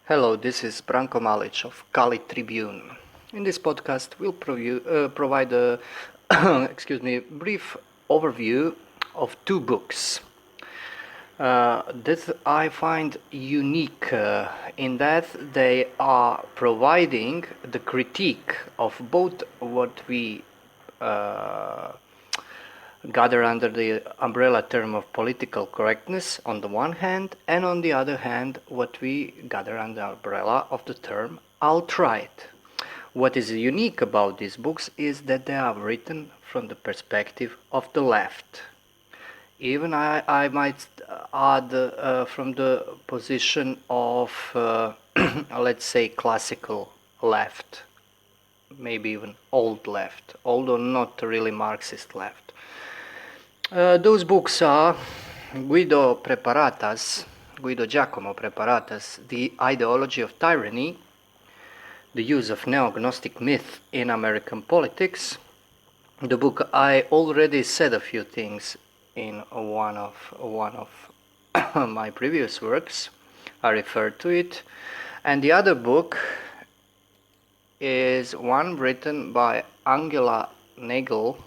Hello, this is Branko Malic of Kali Tribune. In this podcast, we'll provide a brief overview of two books that I find unique in that they are providing the critique of both what we gather under the umbrella term of political correctness on the one hand, and on the other hand what we gather under the umbrella of the term alt-right. What is unique about these books is that they are written from the perspective of the left. Even I might add from the position of let's say classical left, maybe even old left, although not really Marxist left. Those books are Guido Giacomo Preparata's The Ideology of Tyranny, The Use of Neo-Gnostic Myth in American Politics. The book I already said a few things in one of my previous works. I referred to it. And the other book is one written by Angela Nagle,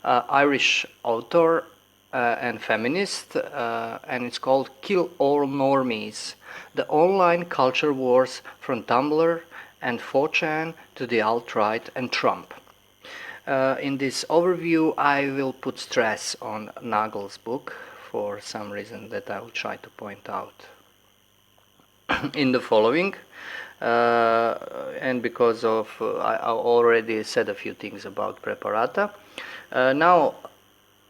Irish author and feminist, and it's called Kill All Normies, the online culture wars from Tumblr and 4chan to the alt-right and Trump. In this overview I will put stress on Nagle's book for some reason that I will try to point out in the following. And because of I already said a few things about Preparata. Now,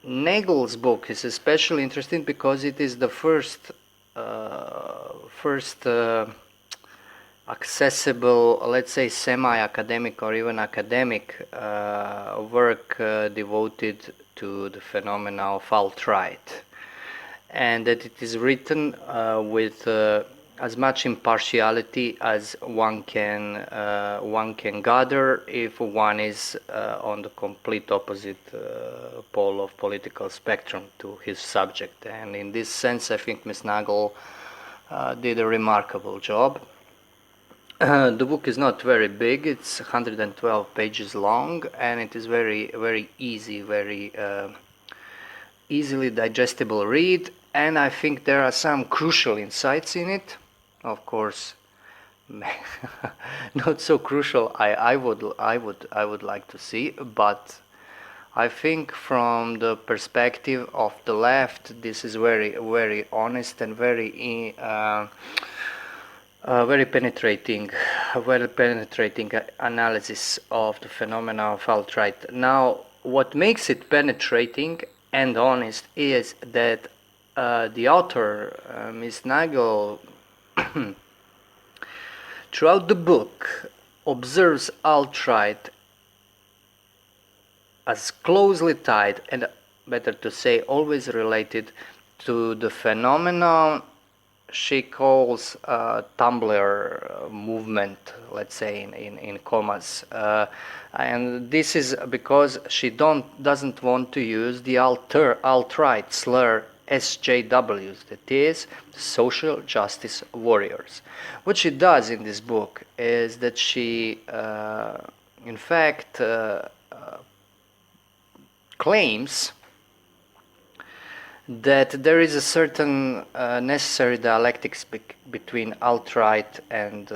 Nagle's book is especially interesting because it is the first accessible, let's say semi-academic or even academic work devoted to the phenomena of alt-right, and that it is written with as much impartiality as one can gather if one is on the complete opposite pole of political spectrum to his subject. And in this sense, I think Ms. Nagle did a remarkable job. The book is not very big; it's 112 pages long, and it is very easy, very easily digestible read. And I think there are some crucial insights in it. Of course, not so crucial I would like to see, but I think from the perspective of the left, this is very honest and very penetrating analysis of the phenomena of alt-right. Now, what makes it penetrating and honest is that the author, Ms. Nagle, throughout the book observes alt-right as closely tied, and better to say always related, to the phenomenon she calls Tumblr movement, let's say in commas, and this is because she doesn't want to use the alt-right slur SJWs, that is, social justice warriors. What she does in this book is that she, in fact, claims that there is a certain necessary dialectics between alt-right and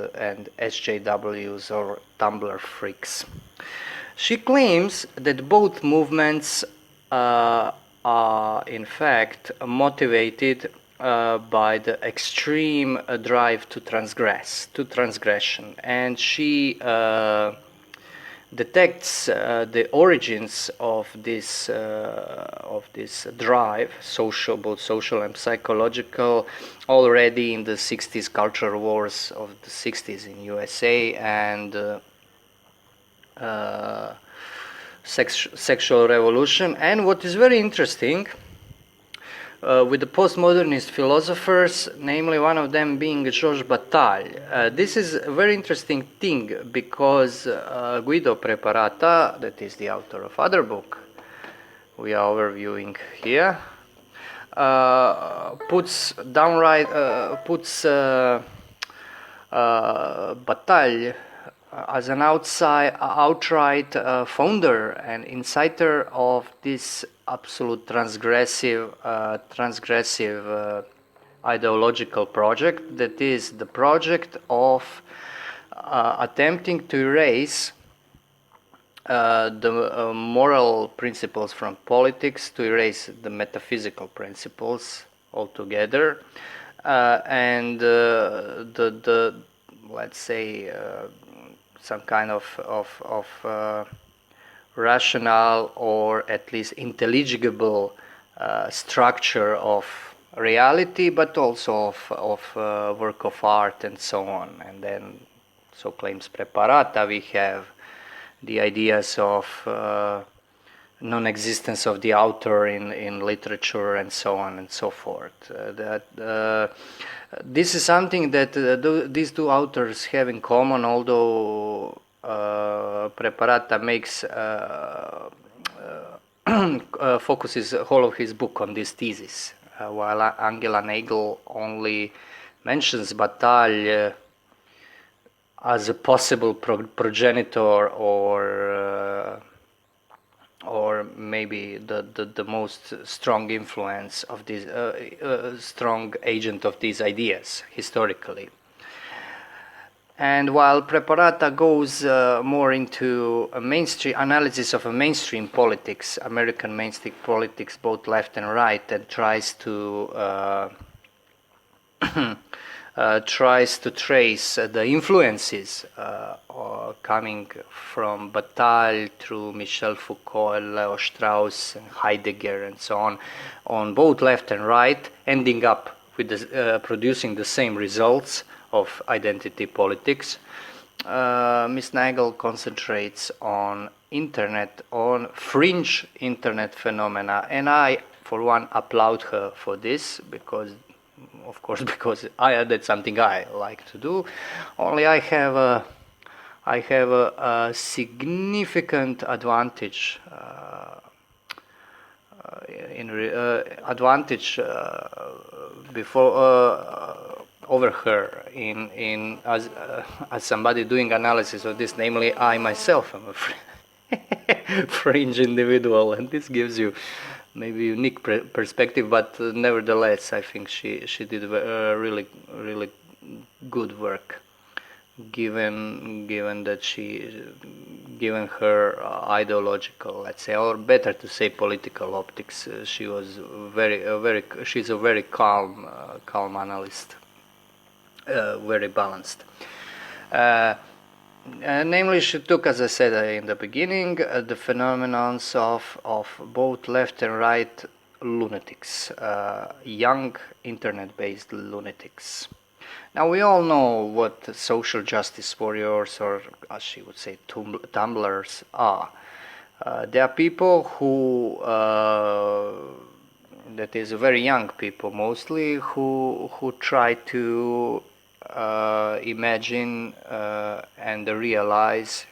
SJWs or Tumblr freaks. She claims that both movements are in fact motivated by the extreme drive to transgression, and she detects the origins of this drive, both social and psychological, already in the 60s culture wars of the 60s in USA, and sexual revolution. And what is very interesting with the postmodernist philosophers, namely one of them being Georges Bataille. This is a very interesting thing because Guido Preparata, that is the author of other book we are overviewing here, puts Bataille as an outright founder and inciter of this absolute transgressive ideological project, that is the project of attempting to erase the moral principles from politics, to erase the metaphysical principles altogether, and the let's say some kind of rational or at least intelligible structure of reality, but also of work of art and so on. And then, so claims Preparata, we have the ideas of non-existence of the author in literature and so on and so forth. This is something that these two authors have in common, although Preparata makes focuses whole of his book on this thesis, while Angela Nagle only mentions Bataille as a possible progenitor or maybe the most strong influence of this strong agent of these ideas historically. And while Preparata goes more into a mainstream analysis of a mainstream politics, American mainstream politics, both left and right, and tries to trace the influences coming from Bataille through Michel Foucault, Leo Strauss, and Heidegger, and so on both left and right, ending up with producing the same results of identity politics. Ms. Nagle concentrates on internet, on fringe internet phenomena, and I, for one, applaud her for this, because that's something I like to do. Only I have a significant advantage over her as somebody doing analysis of this. Namely, I myself am a fringe individual, and this gives you maybe unique perspective, but nevertheless, I think she did really good work, given her ideological, let's say, or better to say, political optics. She was she's a very calm analyst, very balanced. Namely, she took, as I said in the beginning, the phenomenons of both left and right lunatics, young internet-based lunatics. Now, we all know what social justice warriors, or as she would say, tumblers are. They are people who, that is, very young people mostly, who try to imagine and realize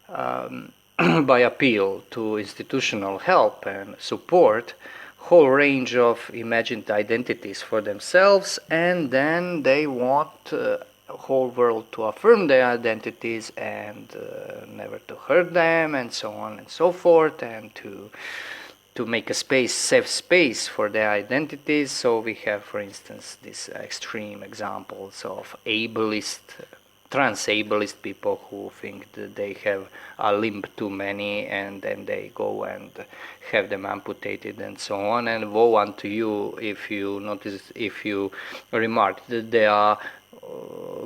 by appeal to institutional help and support whole range of imagined identities for themselves, and then they want the whole world to affirm their identities and never to hurt them, and so on and so forth, and to make a safe space for their identities. So we have, for instance, these extreme examples of trans-ableist people who think that they have a limb too many, and then they go and have them amputated and so on. And woe unto you if you remark that they are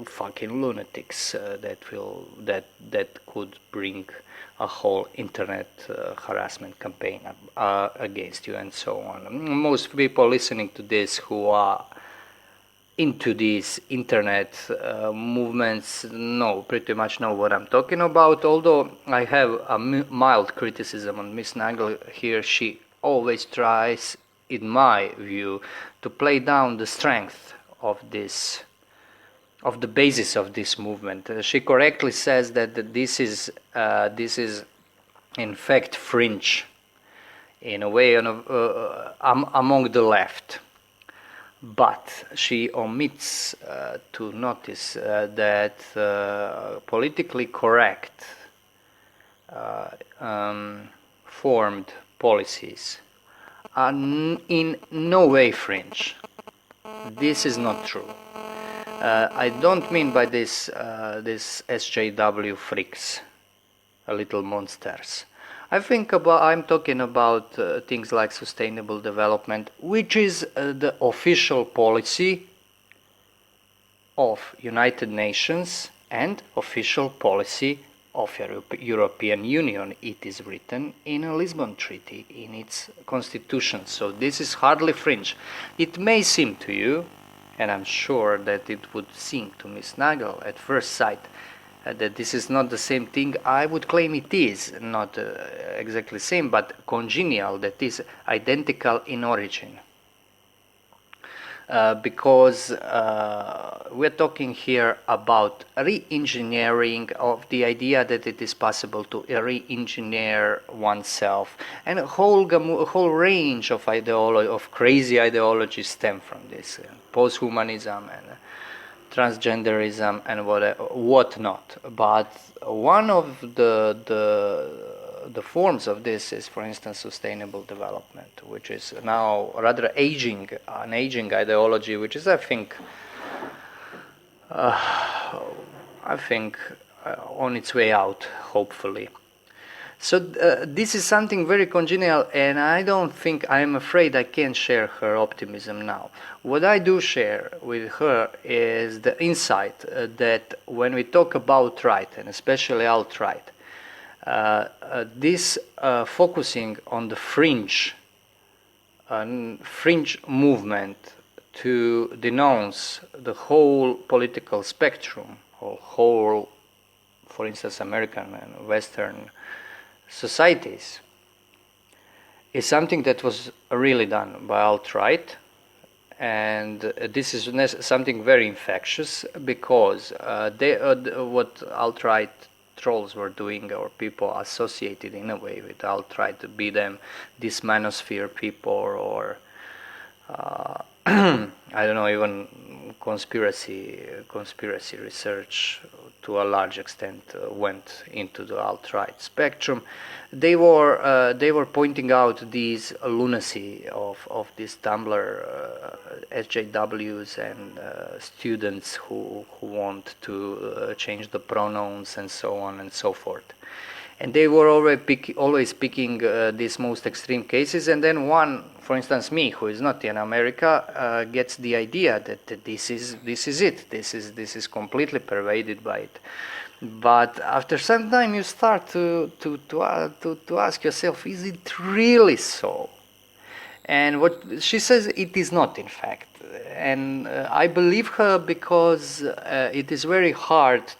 fucking lunatics that could bring a whole internet harassment campaign against you, and so on. Most people listening to this who are into these internet movements pretty much know what I'm talking about, although I have a mild criticism on Miss Nagle here. She always tries, in my view, to play down the strength of the basis of this movement. She correctly says that this is in fact fringe, in a way, among the left. But she omits to notice that politically correct formed policies are in no way fringe. This is not true. I don't mean by this SJW freaks, little monsters. I'm talking about things like sustainable development, which is the official policy of United Nations and official policy of European Union. It is written in a Lisbon Treaty, in its constitution. So this is hardly fringe. It may seem to you, and I'm sure that it would seem to Miss Nagle at first sight, that this is not the same thing. I would claim it is not exactly the same, but congenial, that is identical in origin. Because we're talking here about re-engineering of the idea that it is possible to re-engineer oneself, and a whole range of crazy ideologies stem from this, post-humanism and transgenderism and whatnot. But one of the forms of this is, for instance, sustainable development, which is now rather an aging ideology, which is, I think, on its way out, hopefully. So this is something very congenial, and I'm afraid I can't share her optimism now. What I do share with her is the insight that when we talk about right, and especially alt-right, this focusing on the fringe movement to denounce the whole political spectrum, or whole, for instance, American and Western societies, is something that was really done by alt-right, and this is something very infectious, because what alt-right trolls were doing, or people associated in a way with alt-right, be them this manosphere people, or I don't know, even conspiracy research to a large extent went into the alt-right spectrum. They were pointing out these lunacy of these Tumblr SJWs and students who want to change the pronouns and so on and so forth. And they were always picking these most extreme cases, and then one, for instance, me, who is not in America, gets the idea that this is it. This is completely pervaded by it. But after some time, you start to ask yourself, is it really so? And what she says, it is not, in fact. And I believe her, because it is very hard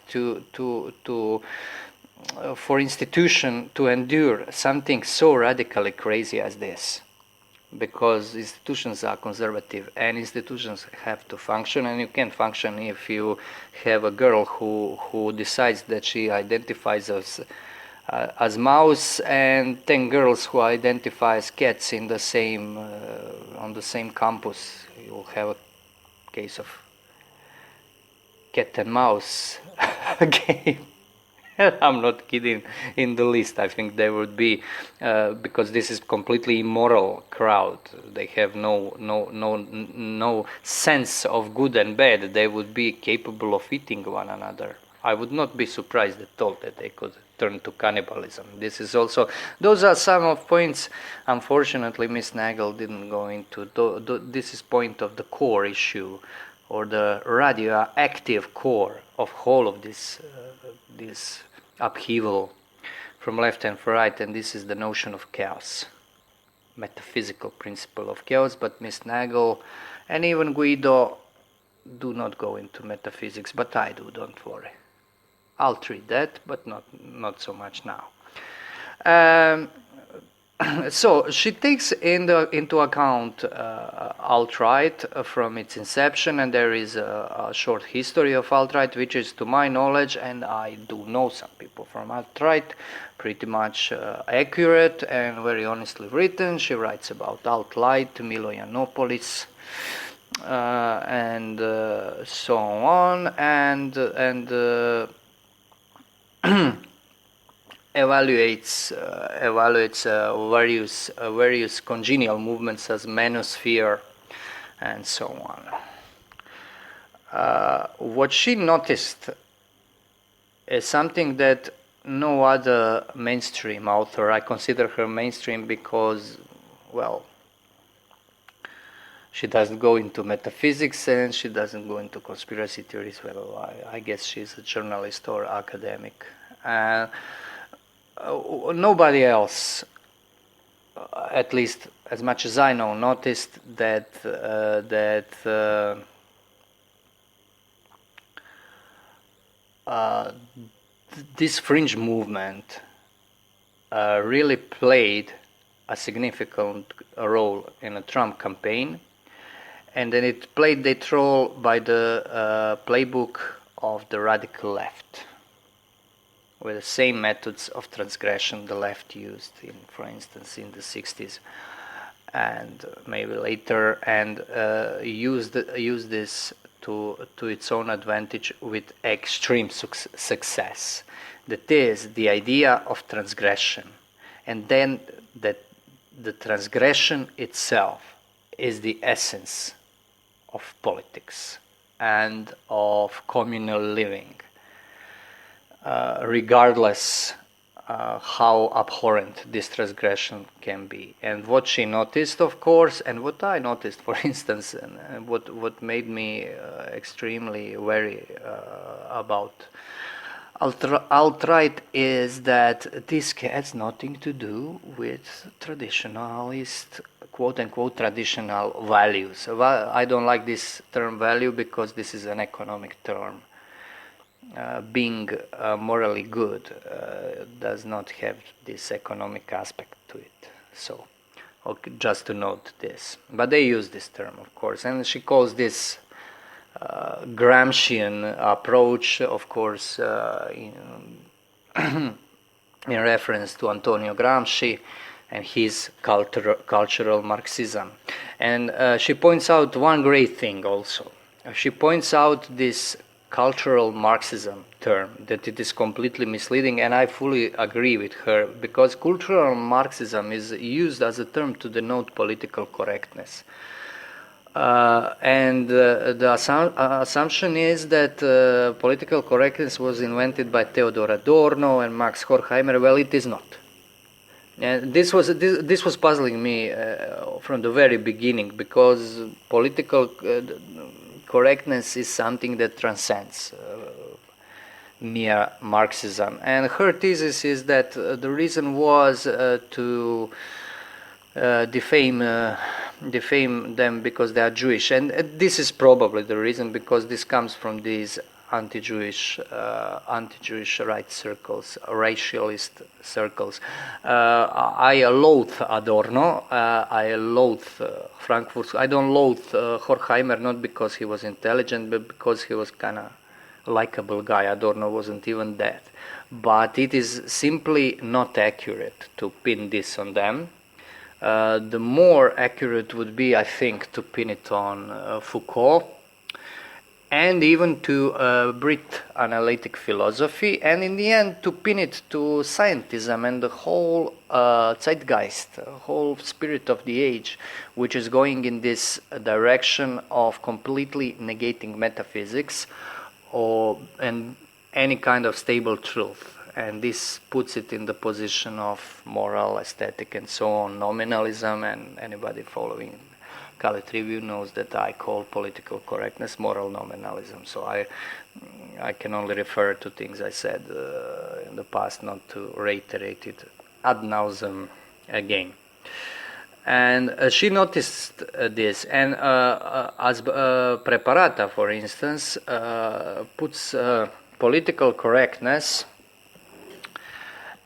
for institution to endure something so radically crazy as this, because institutions are conservative, and institutions have to function, and you can't function if you have a girl who decides that she identifies as mouse, and 10 girls who identify as cats in the same on the same campus. You'll have a case of cat and mouse game. I'm not kidding in the least. I think there would be, because this is completely immoral crowd. They have no sense of good and bad. They would be capable of eating one another. I would not be surprised at all that they could turn to cannibalism. This is also, those are some of points. Unfortunately, Miss Nagle didn't go into. This is point of the core issue, or the radioactive core of whole of this upheaval from left and from right, and this is the notion of chaos, metaphysical principle of chaos. But Miss Nagle and even Guido do not go into metaphysics, but I do, don't worry. I'll treat that, but not so much now. So she takes into account alt-right from its inception, and there is a short history of alt-right, which is, to my knowledge, and I do know some people from alt-right, pretty much accurate and very honestly written. She writes about alt-right, Milo Yiannopoulos, and so on, and evaluates various congenial movements as manosphere and so on. What she noticed is something that no other mainstream author, I consider her mainstream because, well, she doesn't go into metaphysics and she doesn't go into conspiracy theories. Well, I guess she's a journalist or academic. Nobody else, at least as much as I know, noticed that this fringe movement really played a significant role in a Trump campaign, and then it played that role by the playbook of the radical left, with the same methods of transgression the left used in, for instance, in the 60s and maybe later, and used this to its own advantage with extreme success. That is the idea of transgression, and then that the transgression itself is the essence of politics and of communal living, regardless how abhorrent this transgression can be. And what she noticed, of course, and what I noticed, for instance, and what made me extremely wary about alt-right is that this has nothing to do with traditionalist, quote-unquote, traditional values. I don't like this term value because this is an economic term. Being morally good does not have this economic aspect to it. So, okay, just to note this. But they use this term, of course, and she calls this Gramscian approach, of course, in reference to Antonio Gramsci and his cultural Marxism. And she points out one great thing also. She points out this cultural Marxism term, that it is completely misleading, and I fully agree with her, because cultural Marxism is used as a term to denote political correctness. And the assumption is that political correctness was invented by Theodor Adorno and Max Horkheimer. Well, it is not. And this was puzzling me from the very beginning, because political correctness is something that transcends mere Marxism. And her thesis is that the reason was to defame them because they are Jewish, and this is probably the reason, because this comes from these anti-Jewish right circles, racialist circles. I loathe Adorno, I loathe Frankfurt. I don't loathe Horkheimer, not because he was intelligent, but because he was kind of likable guy. Adorno wasn't even that. But it is simply not accurate to pin this on them. The more accurate would be, I think, to pin it on Foucault, and even to Brit analytic philosophy, and in the end to pin it to scientism and the whole Zeitgeist, whole spirit of the age, which is going in this direction of completely negating metaphysics and any kind of stable truth. And this puts it in the position of moral, aesthetic, and so on, nominalism, and anybody following Kali Tribune knows that I call political correctness moral nominalism. So I can only refer to things I said in the past, not to reiterate it ad nauseum again. And she noticed this, and as Preparata, for instance, puts political correctness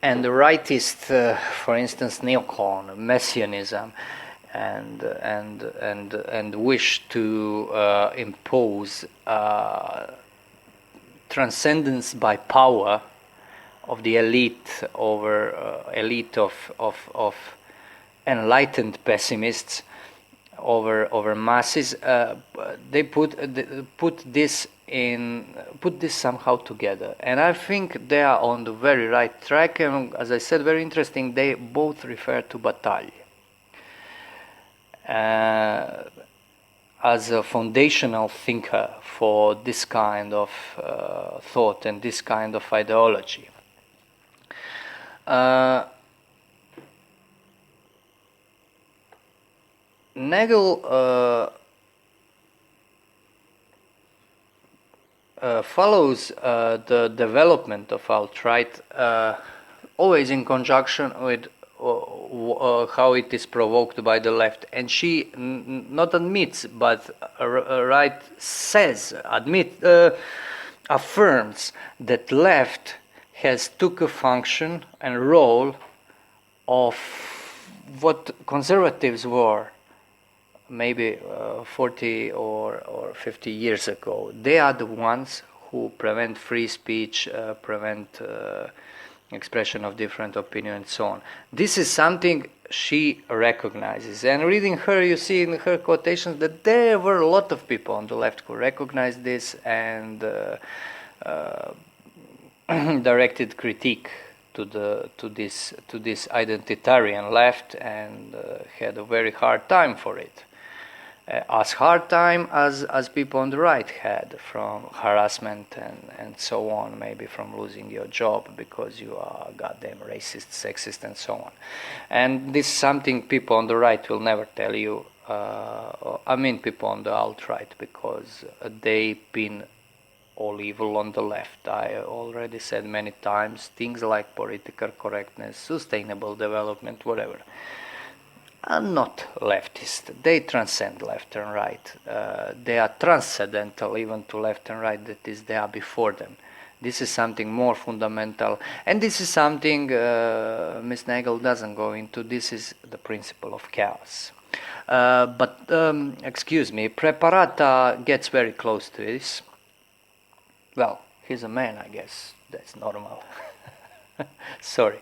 and the rightist, for instance, neocon, messianism, and wish to impose transcendence by power of the elite over elite of enlightened pessimists, over masses. They put this somehow together, and I think they are on the very right track. And as I said, very interesting. They both refer to Bataille as a foundational thinker for this kind of thought and this kind of ideology. Nagle follows the development of alt-right always in conjunction with how it is provoked by the left, and she not admits, but affirms that left has took a function and role of what conservatives were maybe 40 or 50 years ago. They are the ones who prevent free speech, prevent expression of different opinion, and so on. This is something she recognizes. And reading her, you see in her quotations that there were a lot of people on the left who recognized this and directed critique to this identitarian left, and had a very hard time for it. As hard time as people on the right had, from harassment and so on, maybe from losing your job because you are goddamn racist, sexist, and so on. And this is something people on the right will never tell you. I mean people on the alt-right, because they've been all evil on the left. I already said many times, things like political correctness, sustainable development, whatever, are not leftist. They transcend left and right. They are transcendental even to left and right, that is, they are before them. This is something more fundamental, and this is something Ms. Nagle doesn't go into. This is the principle of chaos. But excuse me, Preparata gets very close to this. Well, he's a man, I guess. That's normal. Sorry,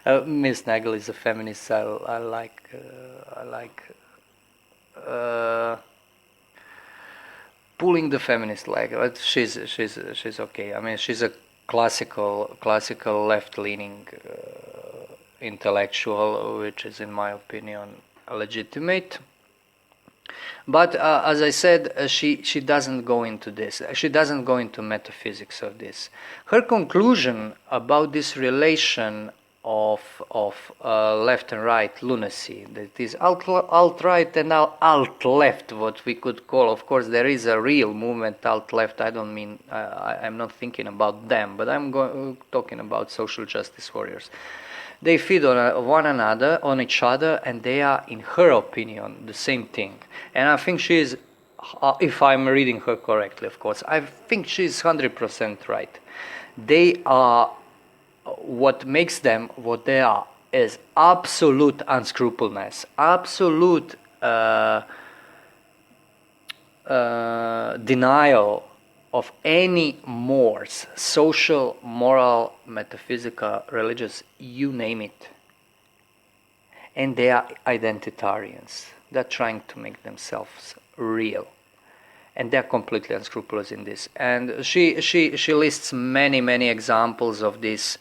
Ms. Nagle is a feminist. I like pulling the feminist leg. But she's okay. I mean, she's a classical left-leaning intellectual, which is, in my opinion, legitimate. But as I said, she doesn't go into this. She doesn't go into metaphysics of this. Her conclusion about this relation of left and right lunacy, that is alt-right and alt-left, what we could call. Of course, there is a real movement alt-left. I don't mean I'm not thinking about them, but I'm talking about social justice warriors. They feed on one another, on each other, and they are, in her opinion, the same thing. And I think she is, if I'm reading her correctly, of course, I think she is 100% right. They are, what makes them what they are is absolute unscrupulousness, absolute denial of any mores, social, moral, metaphysical, religious, you name it. And they are identitarians. They're trying to make themselves real. And they're completely unscrupulous in this. And she lists many examples of this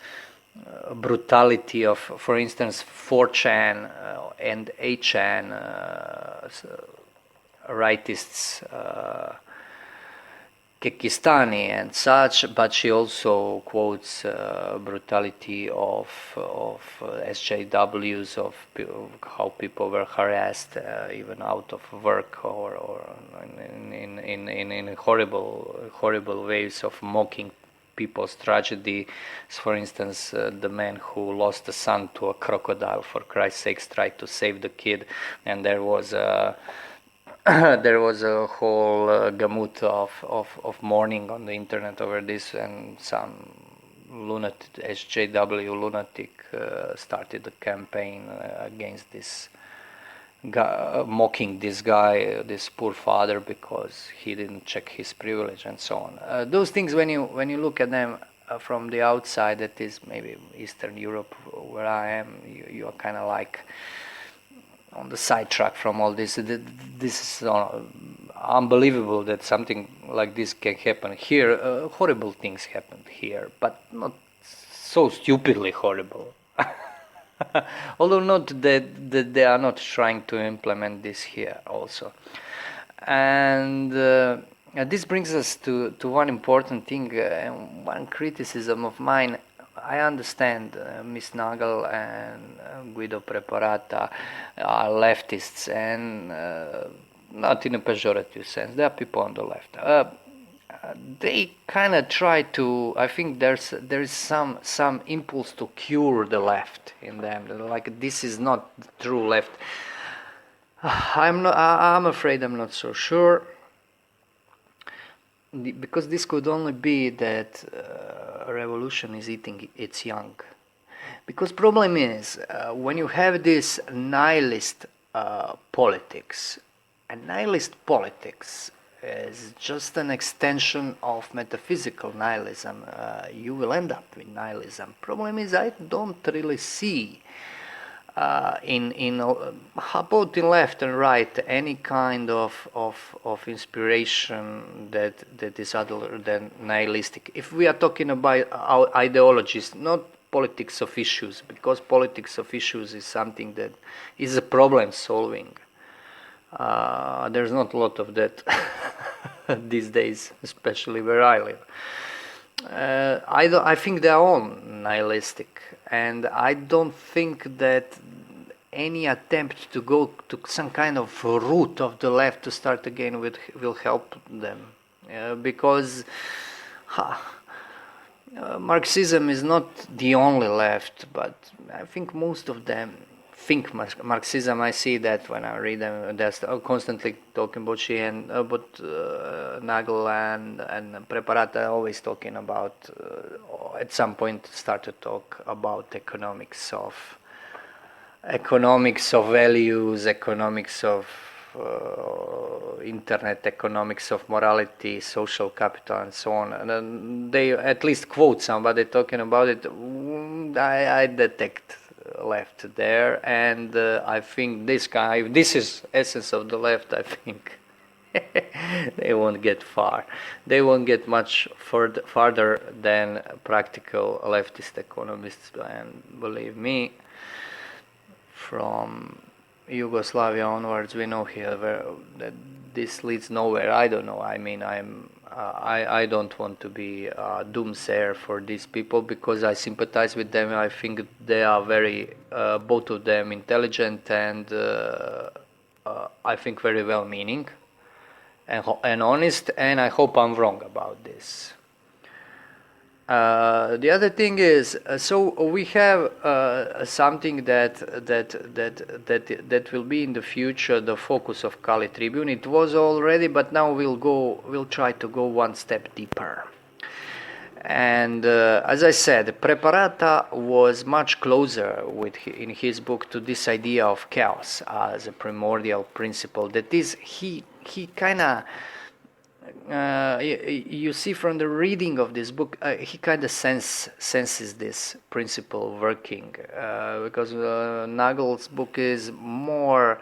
brutality of, for instance, 4chan and 8chan rightists, Kekistani and such, but she also quotes brutality of SJWs, of how people were harassed even out of work, or in horrible ways of mocking people's tragedy. For instance, the man who lost a son to a crocodile, for Christ's sakes, tried to save the kid, and there was a whole gamut of mourning on the internet over this, and some lunatic, SJW lunatic, started a campaign against this guy, mocking this guy, this poor father, because he didn't check his privilege and so on. Those things, when you look at them from the outside, that is maybe Eastern Europe, where I am, you are kind of like, on the sidetrack from all this. This is unbelievable that something like this can happen here. Horrible things happened here, but not so stupidly horrible. Although not that they are not trying to implement this here also. And this brings us to one important thing, one criticism of mine. I understand Miss Nagle and Guido Preparata are leftists, and not in a pejorative sense. There are people on the left. They kind of try to. I think there is some impulse to cure the left in them. Like, this is not the true left. I'm afraid I'm not so sure, because this could only be that a revolution is eating its young. Because problem is, when you have this nihilist politics, and nihilist politics is just an extension of metaphysical nihilism, you will end up with nihilism. Problem is, I don't really see in both in left and right any kind of inspiration that is other than nihilistic. If we are talking about our ideologies, not politics of issues, because politics of issues is something that is a problem solving. There's not a lot of that these days, especially where I live. I think they are all nihilistic, and I don't think that any attempt to go to some kind of root of the left to start again will help them, because Marxism is not the only left, but I think most of them think Marxism. I see that when I read them, they're constantly talking about Nagle and Preparata, always talking about, at some point start to talk about economics of values, economics of internet, economics of morality, social capital, and so on. And they at least quote somebody talking about it. I detect left there, and I think this is essence of the left. I think they won't get far. They won't get much farther than practical leftist economists. And believe me, from Yugoslavia onwards, we know here that this leads nowhere. I don't know. I mean, I don't want to be a doomsayer for these people, because I sympathize with them. I think they are very, both of them, intelligent and I think very well-meaning and honest. And I hope I'm wrong about this. The other thing is, so we have something that will be in the future the focus of Kali Tribune. It was already, but now we'll try to go one step deeper. And as I said, Preparata was much closer in his book to this idea of chaos as a primordial principle. That is, he kind of. You see from the reading of this book, he kind of senses this principle working, because Nagle's book is more,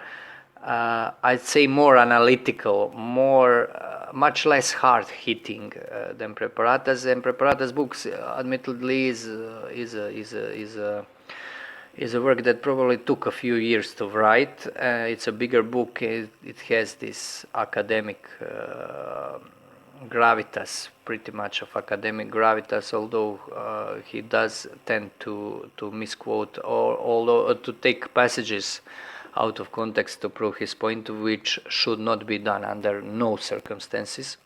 I'd say, more analytical, much less hard-hitting than Preparata's. And Preparata's books, admittedly, is a work that probably took a few years to write. It's a bigger book. It has this academic gravitas, pretty much of academic gravitas, although he does tend to misquote, or to take passages out of context to prove his point, which should not be done under no circumstances.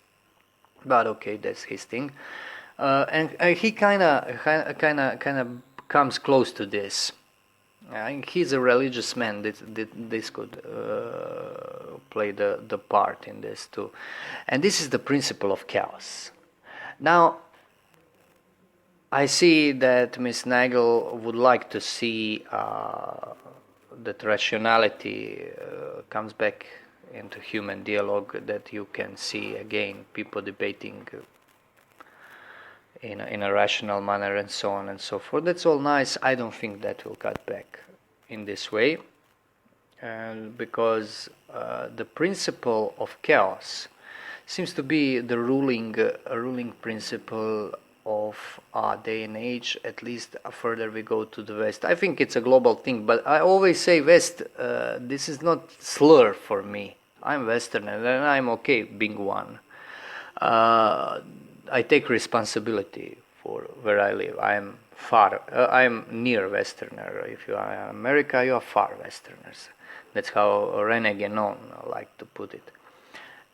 But okay, that's his thing. And he kind of comes close to this. He's a religious man. This could play the part in this too. And this is the principle of chaos. Now, I see that Miss Nagle would like to see that rationality comes back into human dialogue, that you can see again people debating in a rational manner, and so on and so forth. That's all nice. I don't think that will cut back in this way. and because the principle of chaos seems to be the ruling principle of our day and age, at least further we go to the West. I think it's a global thing, but I always say West, this is not slur for me. I'm Westerner and I'm okay being one. I take responsibility for where I live. I'm near Westerner. If you are in America, you are far Westerners. That's how René Guénon liked to put it.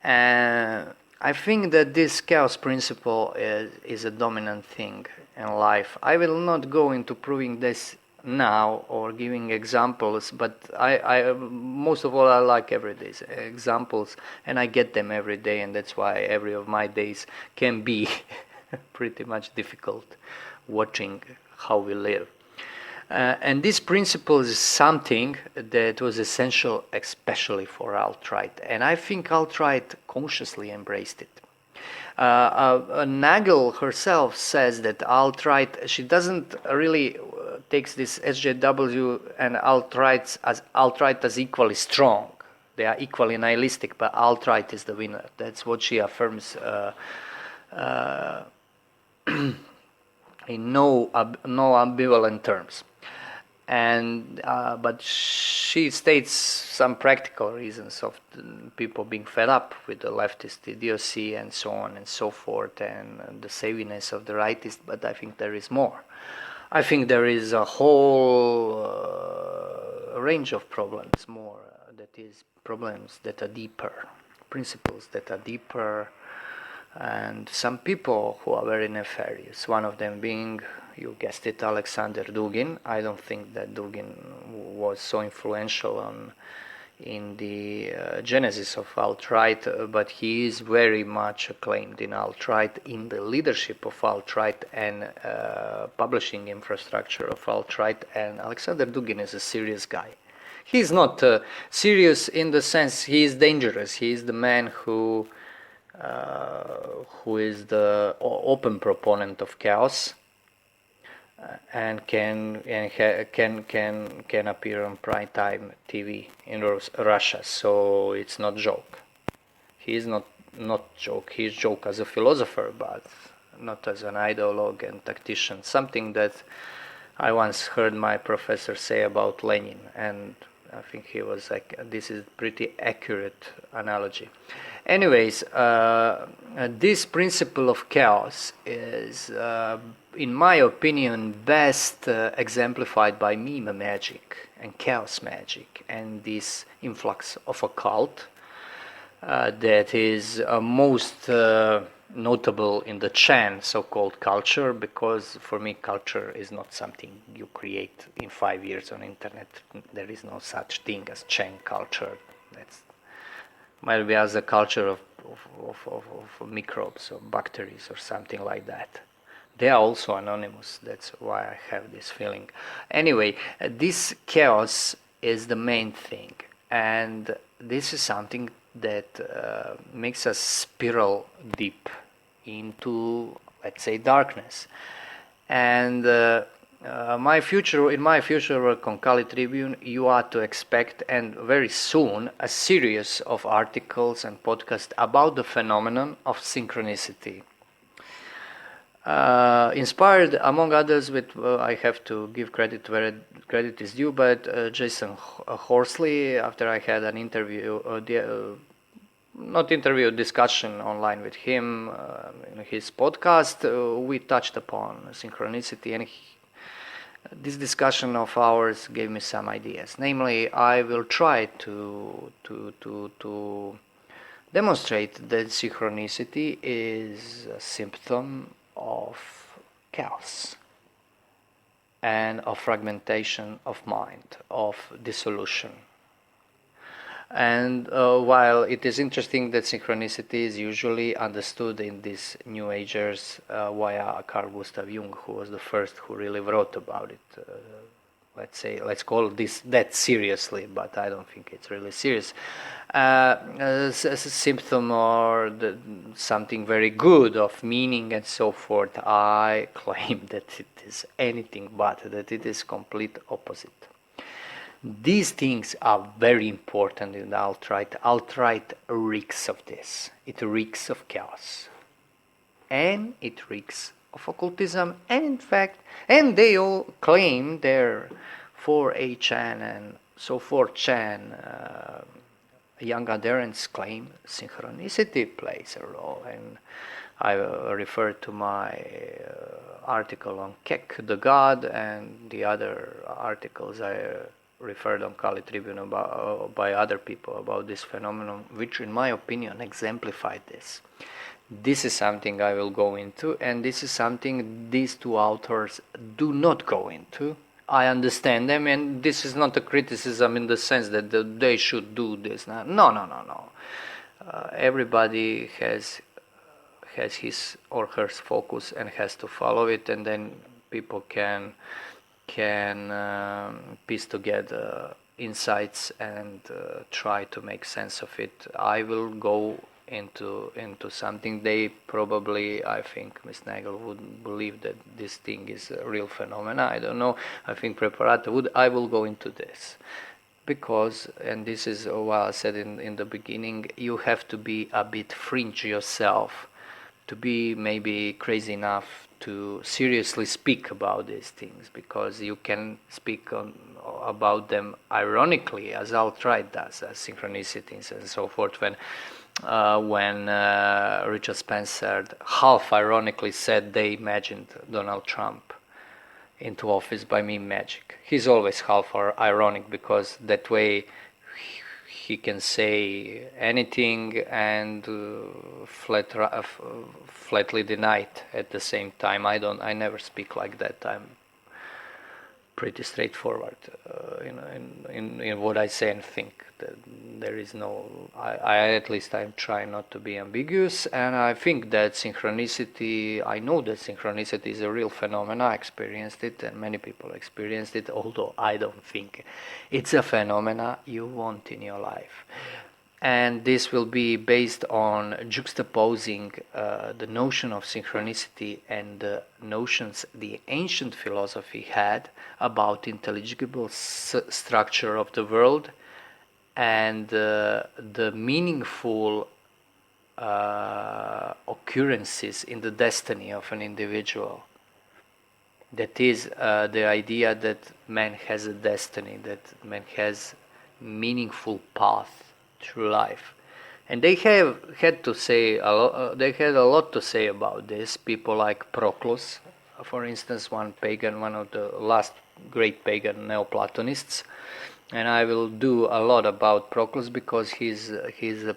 And I think that this chaos principle is a dominant thing in life. I will not go into proving this now or giving examples, but I most of all I like everyday examples, and I get them every day, and that's why every of my days can be pretty much difficult watching how we live. And this principle is something that was essential especially for alt-right, and I think alt-right consciously embraced it. Nagle herself says that alt-right, she doesn't really takes this SJW and alt-right as equally strong. They are equally nihilistic, but alt-right is the winner. That's what she affirms in no ambivalent terms. And but she states some practical reasons of people being fed up with the leftist idiocy and so on and so forth, and the saviness of the rightists. But I think there is more. I think there is a whole range of problems more. That is problems that are deeper, principles that are deeper, and some people who are very nefarious. One of them being, you guessed it, Alexander Dugan. I don't think that Dugan was so influential in the genesis of alt-right, but he is very much acclaimed in alt-right, in the leadership of alt-right and publishing infrastructure of alt-right. And Alexander Dugan is a serious guy. He's not serious in the sense he is dangerous. He is the man who is the open proponent of chaos, and can appear on prime time TV in Russia. So it's not joke. He is not joke. He is joke as a philosopher, but not as an ideologue and tactician. Something that I once heard my professor say about Lenin, and I think he was like, this is pretty accurate analogy. Anyways, this principle of chaos is, in my opinion, best exemplified by meme magic and chaos magic, and this influx of a cult that is most notable in the Chan so-called culture, because for me culture is not something you create in 5 years on internet. There is no such thing as Chan culture. That's might be as a culture of microbes or bacteria or something like that. They are also anonymous. That's why I have this feeling. Anyway, this chaos is the main thing, and this is something that makes us spiral deep into, let's say, darkness. And in my future work on Kali Tribune, you are to expect, and very soon, a series of articles and podcasts about the phenomenon of synchronicity. Inspired, among others, with I have to give credit where credit is due, but Jason Horsley, after I had an interview, discussion online with him in his podcast, we touched upon synchronicity, and this discussion of ours gave me some ideas. Namely, I will try to demonstrate that synchronicity is a symptom of chaos and of fragmentation of mind, of dissolution. And while it is interesting that synchronicity is usually understood in these New Agers via Carl Gustav Jung, who was the first who really wrote about it. Let's call that seriously, but I don't think it's really serious. A symptom or something very good of meaning and so forth. I claim that it is anything but, that it is complete opposite. These things are very important in the alt-right. Alt-right reeks of this. It reeks of chaos. And it reeks of occultism. And in fact, and they all claim their 4chan and so 4chan young adherents claim synchronicity plays a role. And I refer to my article on Kek, the God, and the other articles I referred on Kali Tribune about, by other people about this phenomenon, which in my opinion exemplified this. This is something I will go into, and this is something these two authors do not go into. I understand them, and this is not a criticism in the sense that they should do this. No. Everybody has his or her focus and has to follow it, and then people can piece together insights and try to make sense of it. I will go into something. They probably, I think Ms. Nagle would believe that this thing is a real phenomena. I don't know. I think Preparata would. I will go into this because, and this is what I said in the beginning, you have to be a bit fringe yourself to be maybe crazy enough to seriously speak about these things, because you can speak about them ironically, as alt-right does, as synchronicities and so forth. When Richard Spencer half ironically said they imagined Donald Trump into office by meme magic. He's always half ironic, because that way he can say anything and flatly deny it at the same time. I never speak like that. I'm pretty straightforward in what I say and think. There is no, at least I'm trying not to be ambiguous, and I think that synchronicity, I know that synchronicity is a real phenomenon. I experienced it, and many people experienced it, although I don't think it's a phenomena you want in your life. And this will be based on juxtaposing the notion of synchronicity and the notions the ancient philosophy had about intelligible structure of the world and the meaningful occurrences in the destiny of an individual. That is the idea that man has a destiny, that man has meaningful path through life. And they had to say a lot, they had a lot to say about this. People like Proclus, for instance, one of the last great pagan Neoplatonists. And I will do a lot about Proclus because he's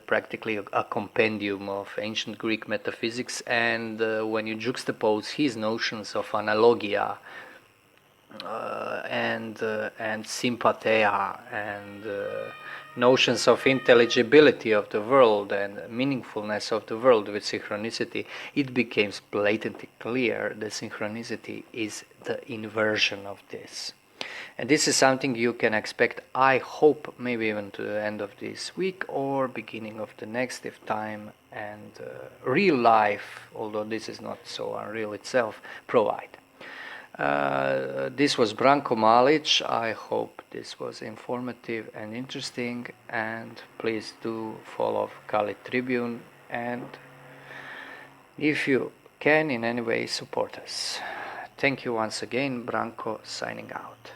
practically a compendium of ancient Greek metaphysics, and when you juxtapose his notions of analogia and sympatheia and notions of intelligibility of the world and meaningfulness of the world with synchronicity, it becomes blatantly clear that synchronicity is the inversion of this. And this is something you can expect, I hope, maybe even to the end of this week or beginning of the next, if time and real life, although this is not so unreal itself, provide. This was Branko Malic. I hope this was informative and interesting, and please do follow Kali Tribune, and if you can in any way support us. Thank you once again. Branko signing out.